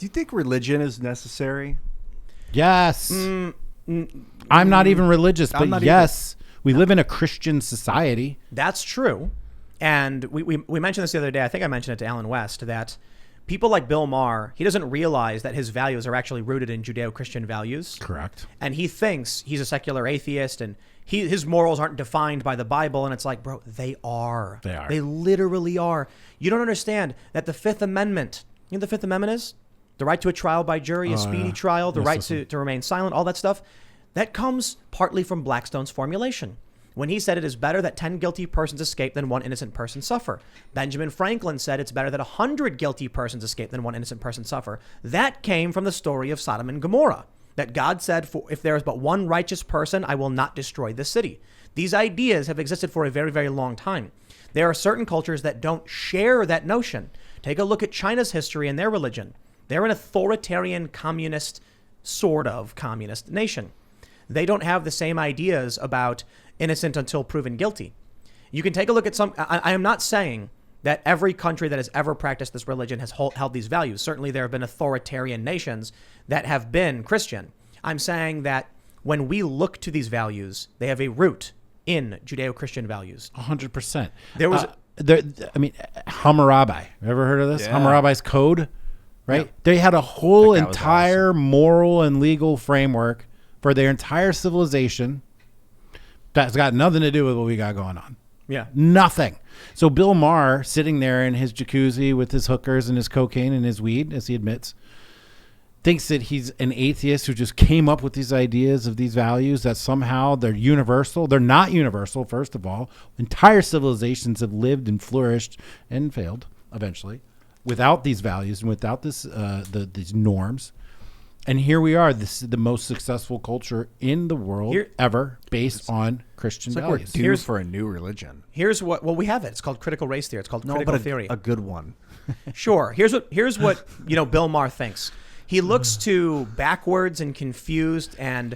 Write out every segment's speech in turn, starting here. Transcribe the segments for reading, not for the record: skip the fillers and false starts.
you think religion is necessary? Yes. I'm not even religious, but yes, we live in a Christian society. That's true. And we mentioned this the other day. I think I mentioned it to Alan West, that people like Bill Maher, he doesn't realize that his values are actually rooted in Judeo-Christian values. Correct. And he thinks he's a secular atheist and his morals aren't defined by the Bible. And it's like, bro, they are. They are. They literally are. You don't understand that the Fifth Amendment, you know what the Fifth Amendment is? The right to a trial by jury, a speedy trial, the right to remain silent, all that stuff. That comes partly from Blackstone's formulation, when he said it is better that 10 guilty persons escape than one innocent person suffer. Benjamin Franklin said it's better that 100 guilty persons escape than one innocent person suffer. That came from the story of Sodom and Gomorrah, that God said, if there is but one righteous person, I will not destroy the city. These ideas have existed for a very, very long time. There are certain cultures that don't share that notion. Take a look at China's history and their religion. They're an authoritarian communist, sort of communist nation. They don't have the same ideas about innocent until proven guilty. You can take a look at some. I am not saying that every country that has ever practiced this religion has held these values. Certainly there have been authoritarian nations that have been Christian. I'm saying that when we look to these values, they have a root in Judeo-Christian values. 100%. There was Hammurabi. Ever heard of this? Yeah. Hammurabi's code, right? Yeah. They had a whole That guy was entire moral and legal framework for their entire civilization. That's got nothing to do with what we got going on. Yeah. Nothing. So Bill Maher, sitting there in his jacuzzi with his hookers and his cocaine and his weed, as he admits, thinks that he's an atheist who just came up with these ideas of these values that somehow they're universal. They're not universal, first of all. Entire civilizations have lived and flourished and failed eventually without these values and without this these norms. And here we are. This is the most successful culture in the world ever, based on Christian values. We're due for a new religion. Here's what. Well, we have it. It's called critical race theory. It's called critical theory. A good one. Sure. Here's what Bill Maher thinks. He looks to backwards and confused and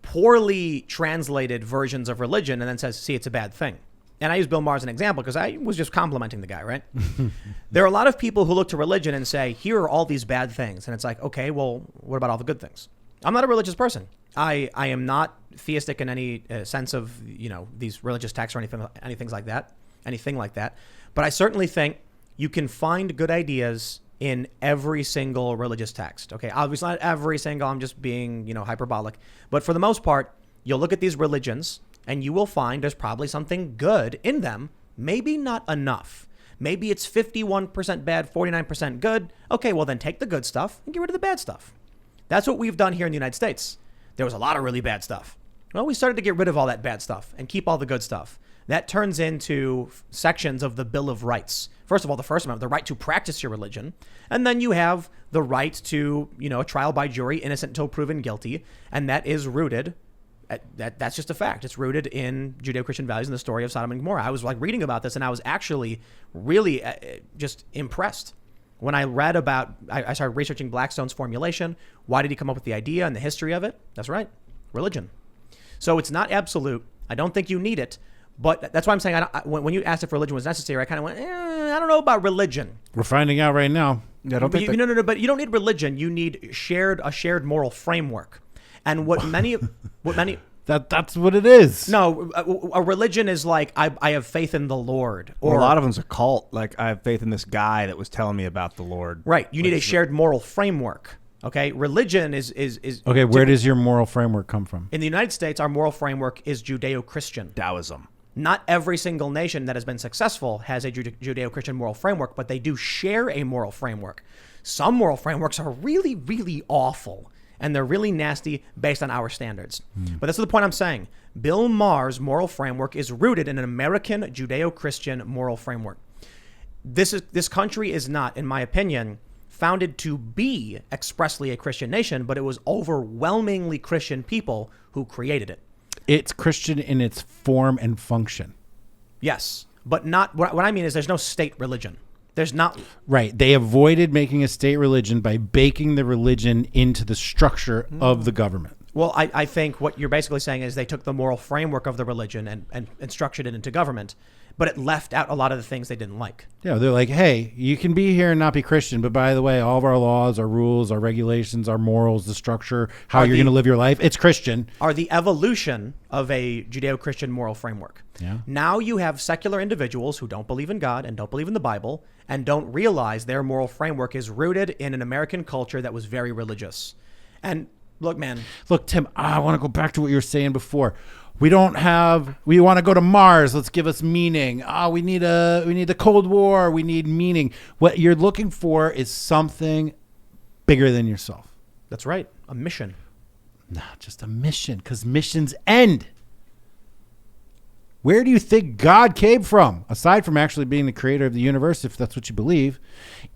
poorly translated versions of religion, and then says, "See, it's a bad thing." And I use Bill Maher as an example because I was just complimenting the guy, right? There are a lot of people who look to religion and say, here are all these bad things. And it's like, okay, well, what about all the good things? I'm not a religious person. I am not theistic in any sense of, these religious texts or anything like that. But I certainly think you can find good ideas in every single religious text. Okay, obviously not every single, I'm just being, hyperbolic. But for the most part, you'll look at these religions and you will find there's probably something good in them. Maybe not enough. Maybe it's 51% bad, 49% good. Okay, well then take the good stuff and get rid of the bad stuff. That's what we've done here in the United States. There was a lot of really bad stuff. Well, we started to get rid of all that bad stuff and keep all the good stuff. That turns into sections of the Bill of Rights. First of all, the First Amendment, the right to practice your religion. And then you have the right to, a trial by jury, innocent until proven guilty. And that is rooted. That's just a fact. It's rooted in Judeo-Christian values and the story of Sodom and Gomorrah. I was reading about this and I was actually really just impressed when I read about, I started researching Blackstone's formulation. Why did he come up with the idea and the history of it? That's right. Religion. So it's not absolute. I don't think you need it. But that's why I'm saying, when you asked if religion was necessary, I kind of went, I don't know about religion. We're finding out right now. Yeah, but you don't need religion. You need a shared moral framework. And that's what it is. No, a religion is like, I have faith in the Lord. Or a lot of them's a cult. Like, I have faith in this guy that was telling me about the Lord. Right. You need a shared moral framework. Okay. Religion is okay. Where does your moral framework come from? In the United States, our moral framework is Judeo-Christian. Taoism. Not every single nation that has been successful has a Judeo-Christian moral framework, but they do share a moral framework. Some moral frameworks are really, really awful. And they're really nasty based on our standards. But that's the point I'm saying. Bill Maher's moral framework is rooted in an American Judeo-Christian moral framework. This country is not, in my opinion, founded to be expressly a Christian nation, but it was overwhelmingly Christian people who created it. It's Christian in its form and function. Yes, but not. What I mean is there's no state religion. There's not. Right. They avoided making a state religion by baking the religion into the structure of the government. Well, I think what you're basically saying is they took the moral framework of the religion and structured it into government. but it left out a lot of the things they didn't like. Yeah, they're like, hey, you can be here and not be Christian, but by the way, all of our laws, our rules, our regulations, our morals, the structure, how you're going to live your life, it's Christian. Are the evolution of a Judeo-Christian moral framework. Yeah. Now you have secular individuals who don't believe in God and don't believe in the Bible and don't realize their moral framework is rooted in an American culture that was very religious. And look, man. Look, Tim, I want to go back to what you were saying before. We want to go to Mars. Let's give us meaning. We need the Cold War. We need meaning. What you're looking for is something bigger than yourself. That's right. A mission. No, just a mission, because missions end. Where do you think God came from? Aside from actually being the creator of the universe, if that's what you believe,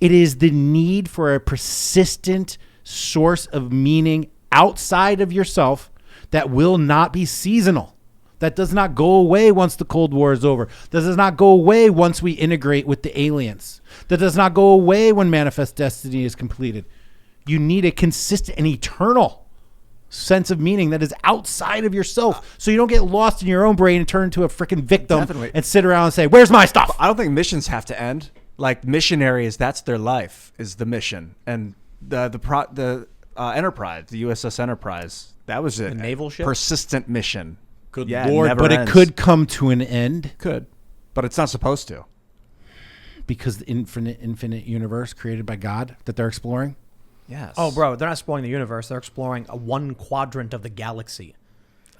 it is the need for a persistent source of meaning outside of yourself that will not be seasonal. That does not go away once the Cold War is over. That does not go away once we integrate with the aliens. That does not go away when Manifest Destiny is completed. You need a consistent and eternal sense of meaning that is outside of yourself, so you don't get lost in your own brain and turn into a freaking victim. Definitely. And sit around and say, where's my stuff? I don't think missions have to end. Like missionaries, that's their life, is the mission. And the Enterprise, the USS Enterprise, that was a naval ship? persistent mission. Good Yeah, Lord, never but ends. it could come to an end Could, but it's not supposed to. because the infinite universe created by God that they're exploring. Yes. Oh, bro, they're not exploring the universe. They're exploring a one quadrant of the galaxy.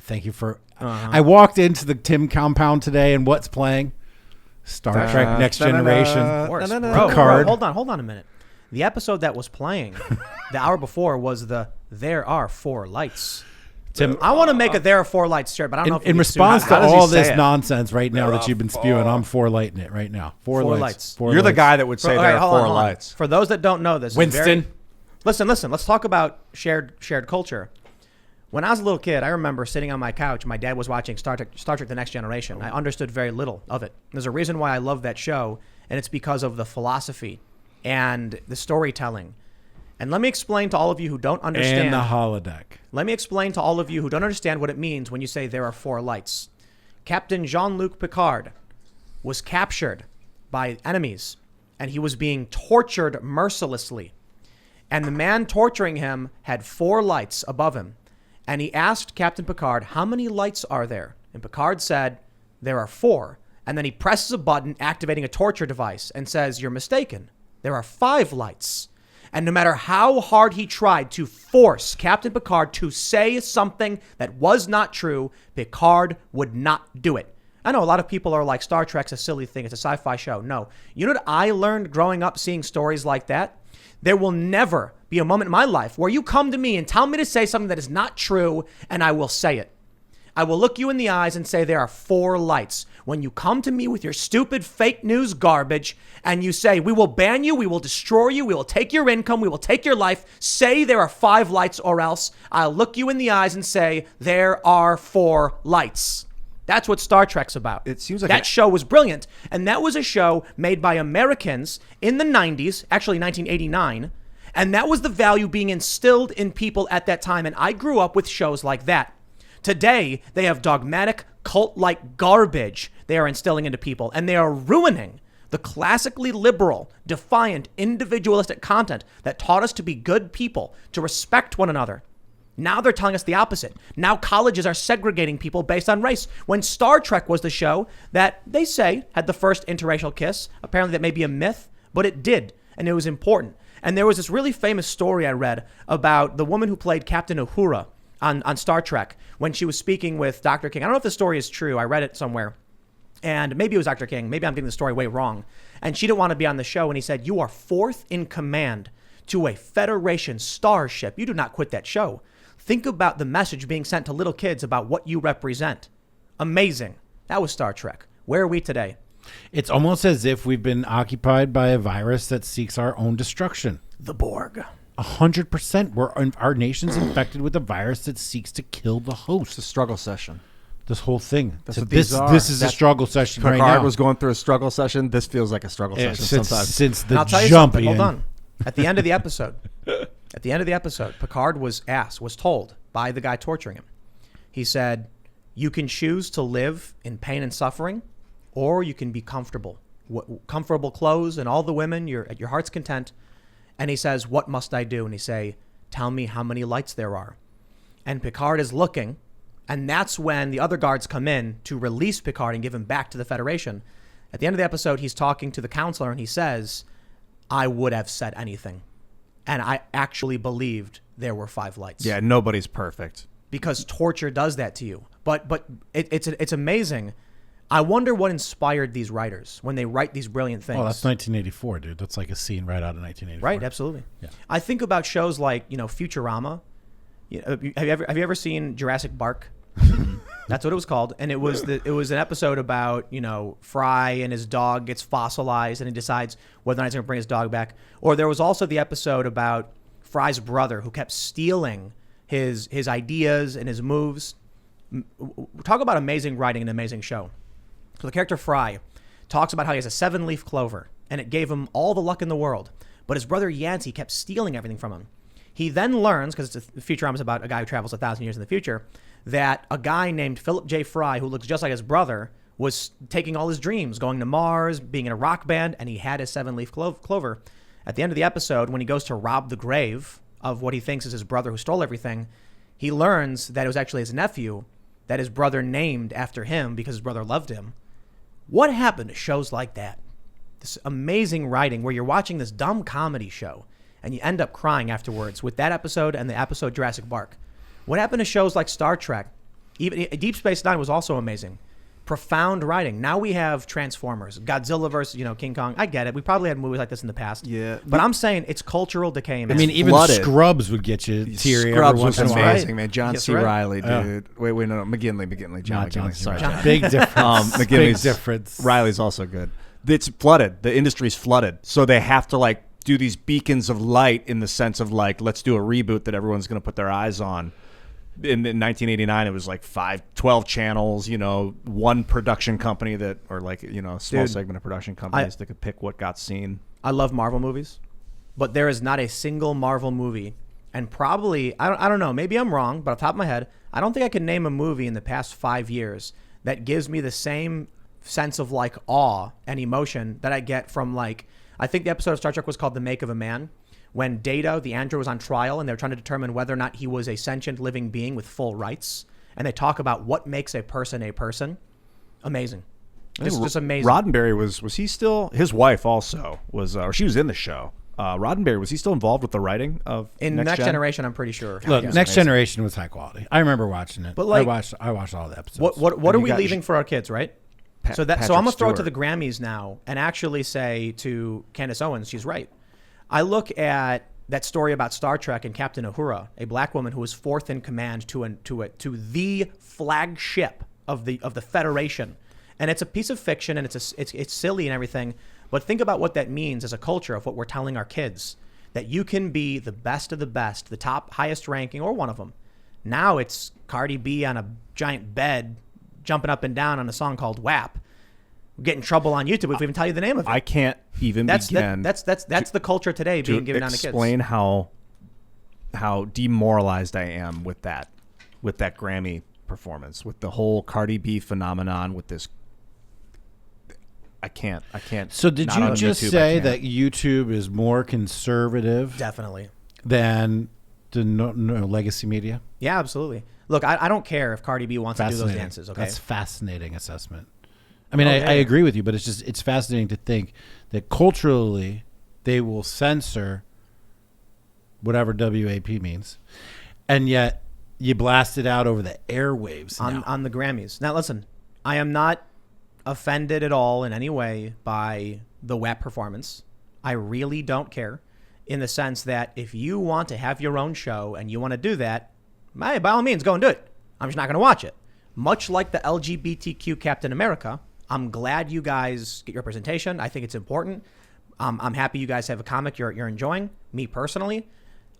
Thank you for. I walked into the Tim compound today, and what's playing? Star Trek Next Generation. Of course. no. Bro, Picard. hold on a minute. The episode that was playing the hour before was There Are Four Lights. Tim, I want to make a There Are Four Lights shirt, but I don't know if in you can sue response me. to How does he all say this it? nonsense right now There that you've been are spewing, four. I'm four lighting it right now. Four Four lights. lights. Four You're the lights. guy that would say All there right, are hold on, four hold on. lights. For those that don't know this, Winston. Listen. Let's talk about shared culture. When I was a little kid, I remember sitting on my couch. My dad was watching Star Trek: The Next Generation. I understood very little of it. There's a reason why I love that show, and it's because of the philosophy and the storytelling. And let me explain to all of you who don't understand. And the holodeck. Let me explain to all of you who don't understand what it means when you say there are four lights. Captain Jean-Luc Picard was captured by enemies, and he was being tortured mercilessly. And the man torturing him had four lights above him. And he asked Captain Picard, how many lights are there? And Picard said, there are four. And then he presses a button, activating a torture device, and says, you're mistaken. There are five lights. And no matter how hard he tried to force Captain Picard to say something that was not true, Picard would not do it. I know a lot of people are like, Star Trek's a silly thing. It's a sci-fi show. No. You know what I learned growing up seeing stories like that? There will never be a moment in my life where you come to me and tell me to say something that is not true, and I will say it. I will look you in the eyes and say there are four lights. When you come to me with your stupid fake news garbage and you say, we will ban you, we will destroy you, we will take your income, we will take your life, say there are five lights or else, I'll look you in the eyes and say there are four lights. That's what Star Trek's about. It seems like that show was brilliant. And that was a show made by Americans in the 90s, actually 1989. And that was the value being instilled in people at that time. And I grew up with shows like that. Today, they have dogmatic, cult-like garbage they are instilling into people. And they are ruining the classically liberal, defiant, individualistic content that taught us to be good people, to respect one another. Now they're telling us the opposite. Now colleges are segregating people based on race. When Star Trek was the show that they say had the first interracial kiss, apparently that may be a myth, but it did, and it was important. And there was this really famous story I read about the woman who played Captain Uhura on Star Trek when she was speaking with Dr. King. I don't know if the story is true. I read it somewhere. And maybe it was Dr. King. Maybe I'm getting the story way wrong. And she didn't want to be on the show. And he said, you are fourth in command to a Federation starship. You do not quit that show. Think about the message being sent to little kids about what you represent. Amazing. That was Star Trek. Where are we today? It's almost as if we've been occupied by a virus that seeks our own destruction. The Borg. 100%. Our nation's infected with a virus that seeks to kill the host. It's a struggle session. This whole thing. That's So what these are. this is a struggle session right Picard now. was going through a struggle session. This feels like a struggle session sometimes. Since And the I'll tell you jump, something. Hold Ian. on. At the end of the episode, Picard was told by the guy torturing him. He said, you can choose to live in pain and suffering, or you can be comfortable. Comfortable clothes and all the women, you're at your heart's content. And he says, what must I do? And he say, tell me how many lights there are. And Picard is looking, and that's when the other guards come in to release Picard and give him back to the Federation. At the end of the episode, he's talking to the counselor, and he says, I would have said anything. And I actually believed there were 5 lights. Yeah, nobody's perfect. Because torture does that to you. But it's amazing. I wonder what inspired these writers when they write these brilliant things. Oh, that's 1984, dude. That's like a scene right out of 1984. Right, absolutely. Yeah. I think about shows like, Futurama. Have you ever seen Jurassic Park? That's what it was called, and it was an episode about Fry and his dog gets fossilized, and he decides whether or not he's going to bring his dog back. Or there was also the episode about Fry's brother who kept stealing his ideas and his moves. Talk about amazing writing and amazing show. So the character Fry talks about how he has a 7-leaf clover, and it gave him all the luck in the world. But his brother Yancey kept stealing everything from him. He then learns, because Futurama is about a guy who travels 1,000 years in the future, that a guy named Philip J. Fry, who looks just like his brother, was taking all his dreams, going to Mars, being in a rock band, and he had his 7-leaf clover. At the end of the episode, when he goes to rob the grave of what he thinks is his brother who stole everything, he learns that it was actually his nephew that his brother named after him because his brother loved him. What happened to shows like that? This amazing writing where you're watching this dumb comedy show and you end up crying afterwards with that episode and the episode Jurassic Park. What happened to shows like Star Trek? Even Deep Space Nine was also amazing. Profound writing. Now we have Transformers, Godzilla versus, King Kong. I get it. We probably had movies like this in the past. Yeah. But I'm saying it's cultural decay, man. I mean, even flooded. Scrubs would get you teary Scrubs every once was in a while. amazing, man. John Yes, C. right. Riley, dude. Wait, no, McGinley. John Not John McGinley. C. Sorry, Reilly. John. Big difference. Big McGinley's difference. Riley's also good. It's flooded. The industry's flooded. So they have to do these beacons of light in the sense of let's do a reboot that everyone's going to put their eyes on. In 1989, it was 12 channels, one production company a small segment of production companies that could pick what got seen. I love Marvel movies, but there is not a single Marvel movie, and probably, I don't know, maybe I'm wrong, but off the top of my head, I don't think I can name a movie in the past 5 years that gives me the same sense of awe and emotion that I get from I think the episode of Star Trek was called The Make of a Man, when Data, the android, was on trial and they were trying to determine whether or not he was a sentient living being with full rights. And they talk about what makes a person a person. Amazing. Just amazing. Roddenberry was he still, his wife also was, or she was in the show. Roddenberry, was he still involved with the writing of Next Generation? I'm pretty sure. Look, Yeah. Next Generation was high quality. I remember watching it. But I watched all the episodes. What are you we got- leaving for our kids, right? So I'm Patrick going to throw it to Stewart. the Grammys now and actually say to Candace Owens, she's right. I look at that story about Star Trek and Captain Uhura, a black woman who was fourth in command to the flagship of the Federation, and it's a piece of fiction and it's silly and everything. But think about what that means as a culture of what we're telling our kids, that you can be the best of the best, the top highest ranking, or one of them. Now it's Cardi B on a giant bed, jumping up and down on a song called WAP. We'll get in trouble on YouTube if we even tell you the name of it. I can't even That's begin. that's the culture today being given down to kids. Explain how demoralized I am with that Grammy performance, with the whole Cardi B phenomenon, with this. I can't. So did not you on just YouTube, I say can't. that YouTube is more conservative Definitely. than the legacy media? Yeah, absolutely. Look, I don't care if Cardi B wants to do those Fascinating. dances. Okay. That's fascinating assessment. I mean, Oh, I yeah. agree with you, but it's fascinating to think that culturally they will censor whatever WAP means, and yet you blast it out over the airwaves now. on the Grammys. Now, listen, I am not offended at all in any way by the WAP performance. I really don't care, in the sense that if you want to have your own show and you want to do that, by all means, go and do it. I'm just not going to watch it. Much like the LGBTQ Captain America, I'm glad you guys get your representation. I think it's important. I'm happy you guys have a comic you're enjoying. Me personally,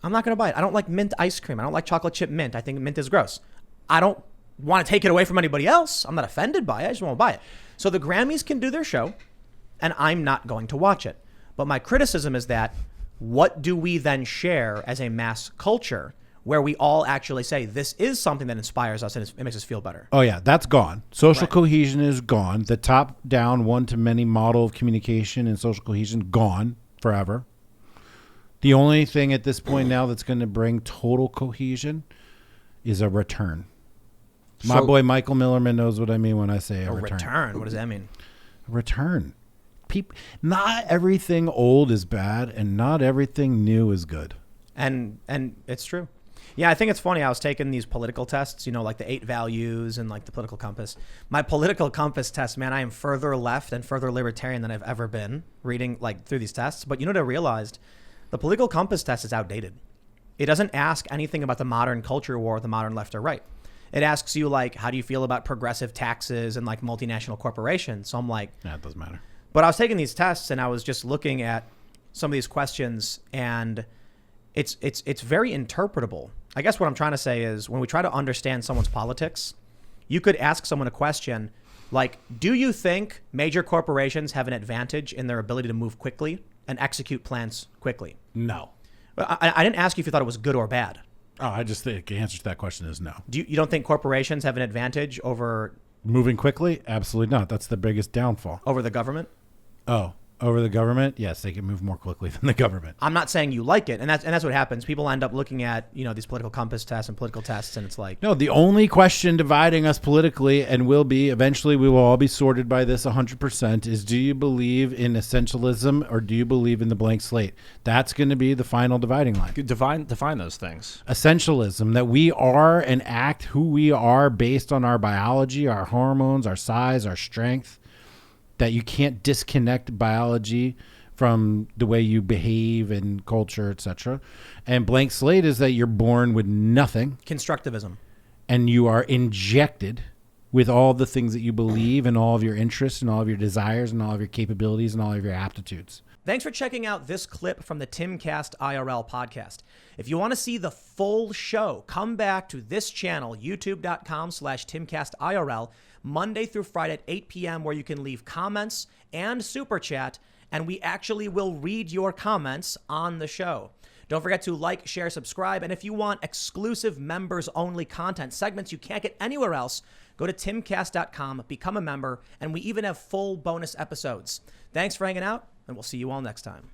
I'm not going to buy it. I don't like mint ice cream. I don't like chocolate chip mint. I think mint is gross. I don't want to take it away from anybody else. I'm not offended by it. I just won't buy it. So the Grammys can do their show, and I'm not going to watch it. But my criticism is that what do we then share as a mass culture where we all actually say this is something that inspires us and it makes us feel better. Oh yeah, that's gone. Social Right. cohesion is gone. The top-down, one-to-many model of communication and social cohesion gone forever. The only thing at this point now that's going to bring total cohesion is a return. My So- boy Michael Millerman knows what I mean when I say a return. Return. What does that mean? Return. Not everything old is bad, and not everything new is good. And it's true. Yeah, I think it's funny. I was taking these political tests, like the 8 values and like the political compass. My political compass test, man, I am further left and further libertarian than I've ever been reading like through these tests. But you know what I realized? The political compass test is outdated. It doesn't ask anything about the modern culture war, the modern left or right. It asks you like, how do you feel about progressive taxes and like multinational corporations? So I'm like, Yeah, it doesn't matter. but I was taking these tests and I was just looking at some of these questions, and it's very interpretable. I guess what I'm trying to say is when we try to understand someone's politics, you could ask someone a question like, do you think major corporations have an advantage in their ability to move quickly and execute plans quickly? No. I didn't ask you if you thought it was good or bad. Oh, I just think the answer to that question is no. You don't think corporations have an advantage over Moving quickly? Absolutely not. That's the biggest downfall. the government? Oh, over the government? Yes, they can move more quickly than the government. I'm not saying you like it, and that's what happens. People end up looking at these political compass tests and political tests, and it's like, No, the only question dividing us politically, and will be eventually, we will all be sorted by this 100%, is do you believe in essentialism or do you believe in the blank slate? That's going to be the final dividing line. Define those things. Essentialism, that we are and act who we are based on our biology, our hormones, our size, our strength, that you can't disconnect biology from the way you behave and culture, etc. And blank slate is that you're born with nothing constructivism. and you are injected with all the things that you believe and all of your interests and all of your desires and all of your capabilities and all of your aptitudes. Thanks for checking out this clip from the Timcast IRL podcast. If you want to see the full show, come back to this channel, youtube.com/TimcastIRL, Monday through Friday at 8 p.m., where you can leave comments and super chat, and we actually will read your comments on the show. Don't forget to like, share, subscribe, and if you want exclusive members-only content, segments you can't get anywhere else, go to timcast.com, become a member, and we even have full bonus episodes. Thanks for hanging out, and we'll see you all next time.